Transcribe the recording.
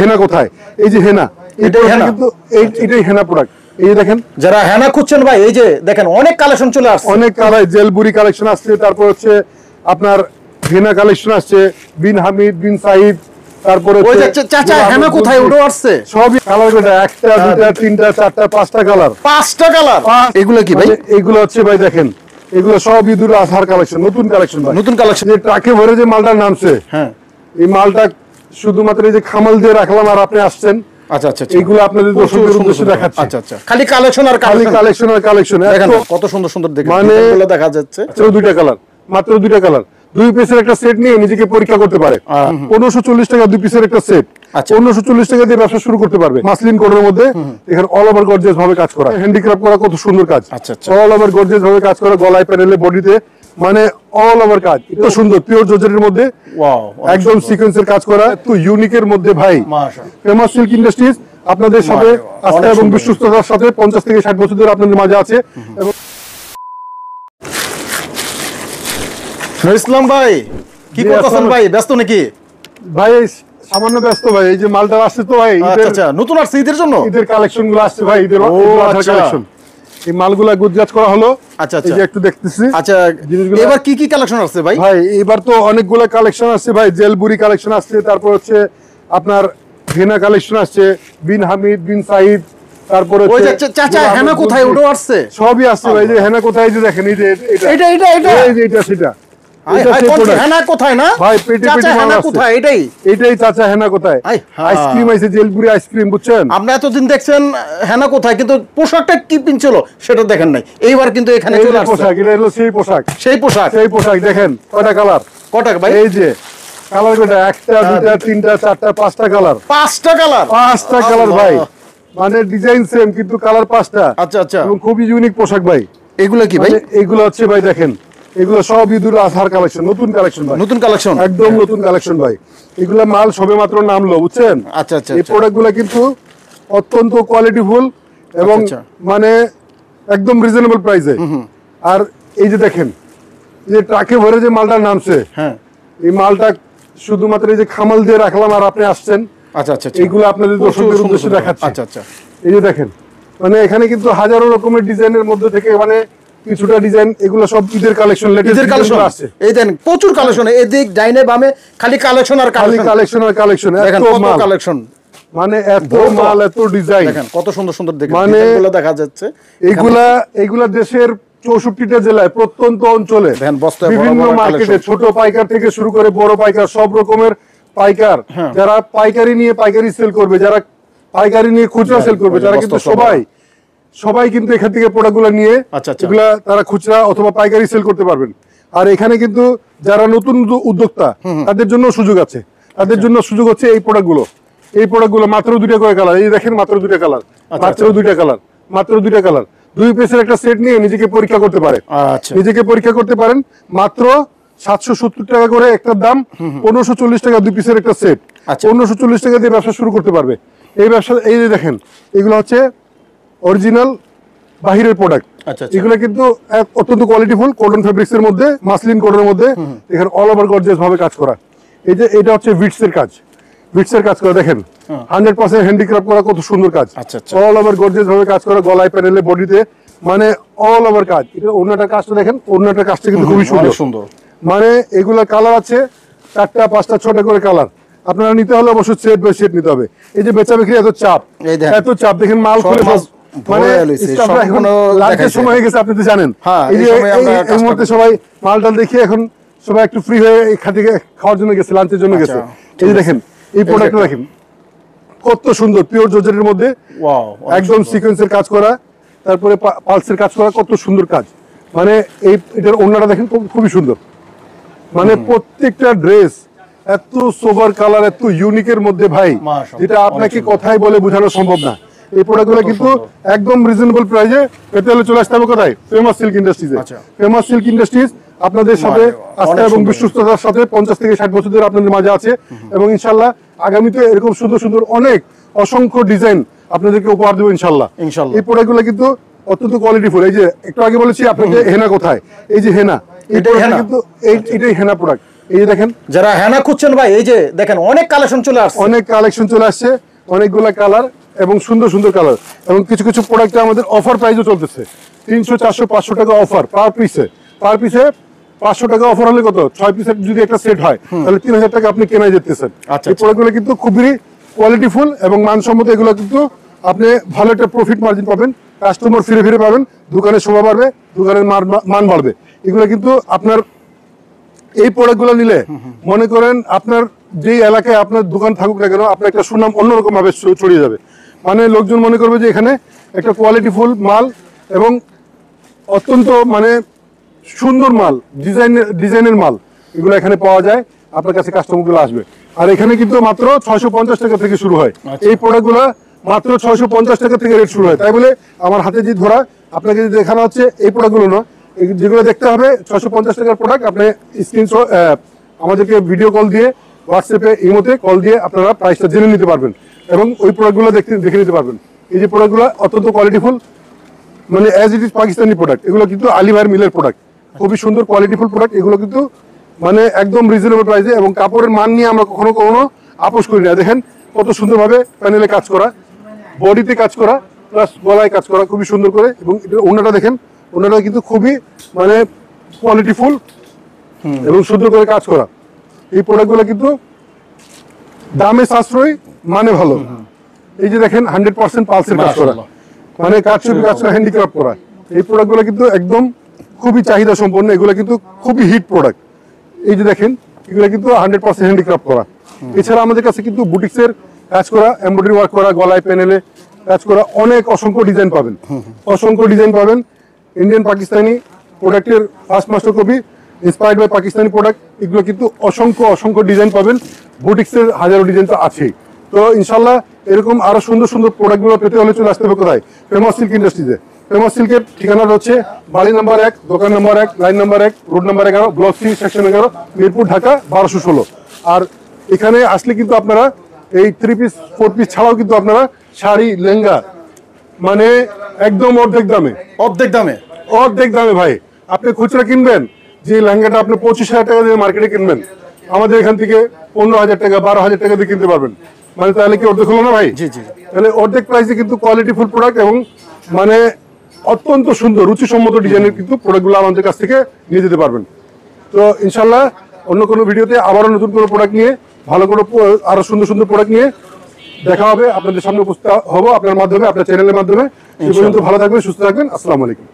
হেনা কোথায়? এই যে হেনা, এটাই হেনা কিন্তু এটাই হেনা প্রোডাক্ট। এই যে দেখেন, যারা হেনা খুঁজছেন ভাই, এই যে দেখেন অনেক কালেকশন চলে আসছে, অনেক কালার জেলবুরি কালেকশন আসছে, তারপর হচ্ছে আপনার হেনা কালেকশন আসছে, বিন হামিদ, বিন সাইদ, তারপরে ওই যে চাচা হেনা কোথায় ওটাও আসছে, সবই কালার করে একটা দুটা তিনটা চারটা পাঁচটা কালার, 5টা কালার। এগুলো কি ভাই? এগুলো হচ্ছে ভাই দেখেন, এগুলো সব ঈদুল আজহার কালেকশন, নতুন কালেকশন ভাই, নতুন কালেকশন। যে ট্রাকে ভরে যে মালটা নামছে, হ্যাঁ, এই মালটা শুধুমাত্র এই যে খামাল দিয়ে রাখলাম আর আপনি আসছেন। আচ্ছা আচ্ছা, এইগুলো আপনাদের দর্শকদের উদ্দেশ্যে দেখাচ্ছি। আচ্ছা আচ্ছা, খালি কালেকশন আর খালি কালেকশন, কালেকশন আর কালেকশন। দেখেন কত সুন্দর সুন্দর দেখেন, মানে ডিজাইনগুলো দেখা যাচ্ছে। মাত্র দুইটা কালার, মাত্র দুইটা কালার, 2 পিসের একটা সেট নিয়ে নিজেকে পরীক্ষা করতে পারে। 1540 টাকা 2 পিসের একটা সেট, 1540 টাকা দিয়ে ব্যবসা শুরু করতে পারবে। মাসলিন কোডের মধ্যে এখানে অল ওভার গর্জিয়াস ভাবে কাজ করা, হ্যান্ডিক্রাফট করা, কত সুন্দর কাজ। আচ্ছা আচ্ছা, অল ওভার গর্জিয়াস ভাবে কাজ করা, গলায় প্যানেলে বডিতে, মানে অল ওভার কাজ, এত সুন্দর পিওর জর্জেটের মধ্যে ওয়াও, একদম সিকোয়েন্সের কাজ করা, তো ইউনিকের মধ্যে ভাই। মাশাআল্লাহ, ফেমাস সিল্ক ইন্ডাস্ট্রিজ আপনাদের সাথে আস্থা এবং বিশ্বস্ততার সাথে 50 থেকে 60 বছর ধরে আপনাদের মাঝে আছে। এবং ইসলাম ভাই কি করতেছেন ভাই, ব্যস্ত নাকি? ভাই সামান্য ব্যস্ত ভাই, এই যে মালটা আসছে তো ভাই, আচ্ছা আচ্ছা, নতুন আসছে ঈদের জন্য, ঈদের কালেকশন গুলো আসছে ভাই, ঈদের কালেকশন, এই মালগুলা গুজরাট করা হলো। আচ্ছা এই আচ্ছা, যে একটু দেখতেছি। আচ্ছা এবার কি কি কালেকশন আসছে ভাই? ভাই এবার তো অনেকগুলো কালেকশন আসছে ভাই, জেলবুরি কালেকশন আসছে, তারপর হচ্ছে আপনার হেনা কালেকশন আসছে, বিন হামিদ, বিন সাইদ, তারপরে ওই যে চাচা হেনা কোথায় ওটাও আসছে, সবই আসছে ভাই। যে হেনা কোথায়, যে দেখেন, এই যে এটা এটা এটা এই যে এটা সেটা, হেনা কোথায় না ভাই, পেটে পেটে হেনা কোথায়, এটাই চাচা হেনা কোথায়। আইসক্রিম আছে, জেলপুরি আইসক্রিম, বুঝছেন? আপনি এতদিন দেখছেন হেনা কোথায়, কিন্তু পোশাকটা কি পিনছিল সেটা দেখেন নাই। এইবার কিন্তু এখানে চলে আসছে পোশাক, এটা হলো সেই পোশাক, সেই পোশাক, সেই পোশাক। দেখেন কয়টা কালার, কটা ভাই? এই যে কালার কয়টা, একটা দুটা তিনটা চারটা পাঁচটা কালার, 5টা কালার, 5টা কালার ভাই, মানে ডিজাইন সেম কিন্তু কালার 5টা। আচ্ছা আচ্ছা, এবং খুবই ইউনিক পোশাক ভাই। এগুলো কি ভাই? এগুলো হচ্ছে ভাই দেখেন, এগুলো সব ঈদুল আজহার কালেকশন, নতুন কালেকশন ভাই, নতুন কালেকশন, একদম নতুন কালেকশন ভাই। এগুলা মাল সবে মাত্র নামলো, বুঝছেন? আচ্ছা আচ্ছা, এই প্রোডাক্ট গুলা কিন্তু অত্যন্ত কোয়ালিটিফুল এবং মানে একদম রিজনেবল প্রাইসে। আর এই যে দেখেন, যে ট্রাকে ভরে যে মালটা নামছে, হ্যাঁ, এই মালটা শুধুমাত্র এই যে খামাল দিয়ে রাখলাম আর আপনি আসছেন। আচ্ছা আচ্ছা, এইগুলো আপনাদের দর্শকদের উদ্দেশ্যে দেখাচ্ছি। আচ্ছা আচ্ছা, এই যে দেখেন, মানে এখানে কিন্তু হাজারো রকমের ডিজাইনের মধ্যে থেকে মানে কিছুটা ডিজাইন, এগুলো সব ঈদের কালেকশন, লেটেস্ট কালেকশন আসছে। এই দেন প্রচুর কালেকশন, এদিক ডাইনে বামে খালি কালেকশন আর খালি কালেকশন আর কালেকশন, দেখেন এত কত মাল কালেকশন, মানে এত মাল, এত ডিজাইন, দেখেন কত সুন্দর সুন্দর দেখেন, মানে এগুলো দেখা যাচ্ছে। এইগুলা দেশের 64টা জেলায় প্রত্যন্ত অঞ্চলে বিভিন্ন মার্কেটে ছোট পাইকার থেকে শুরু করে বড় পাইকার, সব রকমের পাইকার, যারা পাইকারি নিয়ে পাইকারি সেল করবে, যারা পাইকারি নিয়ে খুচরা সেল করবে, যারা কিন্তু সবাই কিন্তু এখান থেকে প্রোডাক্টগুলো নিয়ে এগুলা তারা খুচরা অথবা পাইকারি সেল করতে পারবেন। আর এখানে কিন্তু যারা নতুন উদ্যোক্তা তাদের জন্য সুযোগ আছে, তাদের জন্য সুযোগ হচ্ছে এই প্রোডাক্টগুলো। এই প্রোডাক্টগুলো মাত্র 2টা করে কালার, এই দেখেন মাত্র 2টা কালার, মাত্র 2টা কালার, মাত্র 2টা কালার, 2 পিসের একটা সেট নিয়ে নিজেকে পরীক্ষা করতে পারে। নিজেকে পরীক্ষা করতে পারেন, মাত্র 770 টাকা করে একটার দাম, 1540 টাকা 2 পিসের একটা সেট, 1540 টাকা দিয়ে ব্যবসা শুরু করতে পারবে। এই ব্যবসা, এই যে দেখেন, এগুলো হচ্ছে অরিজিনাল বাহিরের প্রোডাক্ট। এগুলো কিন্তু অত্যন্ত কোয়ালিটিফুল, কটন ফেব্রিক্স এর মধ্যে, মাসলিন কোডের মধ্যে, এখানে অল ওভার গর্জিয়াস ভাবে কাজ করা। এই যে এটা হচ্ছে বিটসের কাজ, বিটসের কাজ করা, দেখেন 100% হ্যান্ডিক্রাফট করা, কত সুন্দর কাজ, অল ওভার গর্জিয়াস ভাবে কাজ করা, গলায় প্যানেলে বডিতে, মানে অল ওভার কাজ। এটা ওড়নাটার কাজটা দেখেন, ওড়নাটার কাজটা কিন্তু খুবই সুন্দর। মানে এগুলা কালার আছে 4টা 5টা 6টা করে কালার। আপনারা নিতে হলে অবশ্যই সেট বাই সেট নিতে হবে। এই যে বেচা বিক্রি এত চাপ, দেখেন মাল খুলে মানে এখন লাঞ্চের সময় হয়ে গেছে, আপনি তো জানেন। এই যে এই মুহূর্তে সবাই মালটাল দেখিয়ে এখন সবাই একটু ফ্রি হয়ে এখান থেকে খাওয়ার জন্য গেছে, লাঞ্চের জন্য গেছে। এই যে দেখেন, এই প্রোডাক্টটা দেখেন কত সুন্দর, পিওর জর্জেটের মধ্যে একদম সিকোয়েন্সের কাজ করা, তারপরে পালসের কাজ করা, কত সুন্দর কাজ। মানে এটার ওড়নাটা দেখেন খুবই সুন্দর, মানে প্রত্যেকটা ড্রেস এত সোবার কালার, এত ইউনিকের মধ্যে ভাই, যেটা আপনাকে কথাই বলে বোঝানো সম্ভব না। এই প্রোডাক্টগুলো কিন্তু একদম রিজনেবল প্রাইসে পেতে হলে চলে আসতে হবে কোথায়? ফেমাস সিল্ক ইন্ডাস্ট্রিজে। ফেমাস সিল্ক ইন্ডাস্ট্রিজ আপনাদের সাথে আস্থা এবং বিশ্বস্ততার সাথে 50 থেকে 60 বছর ধরে আপনাদের মাঝে আছে, এবং ইনশাল্লাহ আগামীতে এরকম সুন্দর সুন্দর অনেক অসংখ্য ডিজাইন আপনাদেরকে উপহার দেবো ইনশাল্লাহ। এই প্রোডাক্টগুলো কিন্তু অত্যন্ত কোয়ালিটিফুল। এই যে একটু আগে বলেছি আপনাকে হেনা কোথায়, এই যে হেনা, এটাই কিন্তু এটাই হেনা প্রোডাক্ট, এই যে দেখেন, যারা হেনা খুঁজছেন ভাই, এই যে দেখেন অনেক কালেকশন চলে আসছে, অনেক কালেকশন চলে আসছে, অনেকগুলা কালার এবং সুন্দর সুন্দর কালার, এবং কিছু কিছু প্রোডাক্টে আমাদের অফার প্রাইসও চলতেছে। 300, 400, 500 টাকা অফার পার পিসে। 500 টাকা অফার হলে কত, 6 পিসের যদি একটা সেট হয় তাহলে 3000 টাকা আপনি কেনাই যেতেছেন। এই প্রোডাক্টগুলো কিন্তু খুবই কোয়ালিটিফুল এবং মানসম্মত। এগুলো কিন্তু আপনি ভালো একটা প্রফিট মার্জিন পাবেন, কাস্টমার ফিরে ফিরে পাবেন, দোকানের শোভা বাড়বে, দোকানের মান বাড়বে। এগুলো কিন্তু আপনার এই প্রোডাক্টগুলো নিলে মনে করেন আপনার যেই এলাকায় আপনার দোকান থাকুক না কেন, আপনার একটা সুনাম অন্যরকম ভাবে ছড়িয়ে যাবে। মানে লোকজন মনে করবে যে এখানে একটা কোয়ালিটিফুল মাল এবং অত্যন্ত মানে সুন্দর মাল, ডিজাইনের মাল এগুলো এখানে পাওয়া যায়, আপনার কাছে কাস্টমারগুলো আসবে। আর এখানে কিন্তু মাত্র 650 টাকা থেকে শুরু হয়। এই প্রোডাক্টগুলো মাত্র 650 টাকা থেকে রেট শুরু হয়। তাই বলে আমার হাতে যে ধরা আপনাকে যে দেখানো হচ্ছে এই প্রোডাক্টগুলো না, যেগুলো দেখতে হবে 650 টাকার প্রোডাক্ট, আপনি স্ক্রিনশট আমাদেরকে ভিডিও কল দিয়ে, হোয়াটসঅ্যাপে, ইমোতে কল দিয়ে আপনারা প্রাইসটা জেনে নিতে পারবেন এবং ওই প্রোডাক্টগুলো দেখে নিতে পারবেন। এই যে প্রোডাক্টগুলো অত্যন্ত কোয়ালিটিফুল, মানে as it is Pakistani product. এগুলো কিন্তু আলী ভাইয়ের মিলের প্রোডাক্ট, খুবই সুন্দর কোয়ালিটিফুল প্রোডাক্ট। এগুলো কিন্তু মানে একদম রিজনেবল প্রাইসে, এবং কাপড়ের মান নিয়ে আমরা কখনো আপোষ করি না। দেখেন কত সুন্দরভাবে প্যানেলে কাজ করা, বডিতে কাজ করা, প্লাস গলায় কাজ করা খুবই সুন্দর করে। এবং ওনাটা দেখেন, ওনাটা কিন্তু খুবই মানে কোয়ালিটিফুল এবং সুন্দর করে কাজ করা। এই প্রোডাক্টগুলো কিন্তু দামে সাশ্রয়ী, মানে ভালো। এই যে দেখেন 100% পালসের কাজ করা, মানে কাঠচুপি কাজ করা, হ্যান্ডিক্রাফট করা। এই প্রোডাক্টগুলো কিন্তু একদম খুবই চাহিদা সম্পন্ন, এগুলো কিন্তু খুবই হিট প্রোডাক্ট। এই যে দেখেন এগুলো কিন্তু 100% হ্যান্ডিক্রাফট করা। এছাড়া আমাদের কাছে কিন্তু বুটিক্সের কাজ করা, এমব্রয়ডারি ওয়ার্ক করা, গলায় প্যানেলে কাজ করা অসংখ্য ডিজাইন পাবেন, অসংখ্য ডিজাইন পাবেন। ইন্ডিয়ান পাকিস্তানি প্রোডাক্টের first master copy, inspired by Pakistani product. এগুলো কিন্তু অসংখ্য ডিজাইন পাবেন, বুটিক্সের হাজারো ডিজাইন তো আছেই। তো ইনশাল্লাহ এরকম আরো সুন্দর সুন্দর প্রোডাক্টগুলো পেতে হলে চলে আসতে হবে কোথায়, ফেমাস সিল্ক ইন্ডাস্ট্রিতে। ফেমাস সিল্কের ঠিকানাটা হচ্ছে বাড়ি নাম্বার 1, দোকান number 1, line number 1, road number 11, block C, section 11, Mirpur, Dhaka 1216। আর এখানে আসলে কিন্তু আপনারা এই 3 পিস 4 পিস ছাড়াও কিন্তু আপনারা শাড়ি, লেহেঙ্গা মানে একদম অর্ধেক দামে ভাই। আপনি খুচরা কিনবেন, যে লেহেঙ্গাটা আপনি 25,000 টাকা দিয়ে মার্কেটে কিনবেন, আমাদের এখান থেকে 15,000 টাকা, 12,000 টাকা দিয়ে কিনতে পারবেন। মানে তাহলে কি অর্ধেক হলো না ভাই? তাহলে অর্ধেক প্রাইসে কিন্তু কোয়ালিটিফুল প্রোডাক্ট এবং মানে অত্যন্ত সুন্দর রুচিসম্মত ডিজাইনের কিন্তু প্রোডাক্টগুলো আমাদের কাছ থেকে নিয়ে যেতে পারবেন। তো ইনশাল্লাহ অন্য কোনো ভিডিওতে আবারও নতুন কোনো প্রোডাক্ট নিয়ে, ভালো কোনো আরো সুন্দর সুন্দর প্রোডাক্ট নিয়ে দেখা হবে, আপনাদের সামনে উপস্থিত হবো আপনার মাধ্যমে, আপনার চ্যানেলের মাধ্যমে। সে পর্যন্ত ভালো থাকবেন, সুস্থ থাকবেন। আসসালামু আলাইকুম।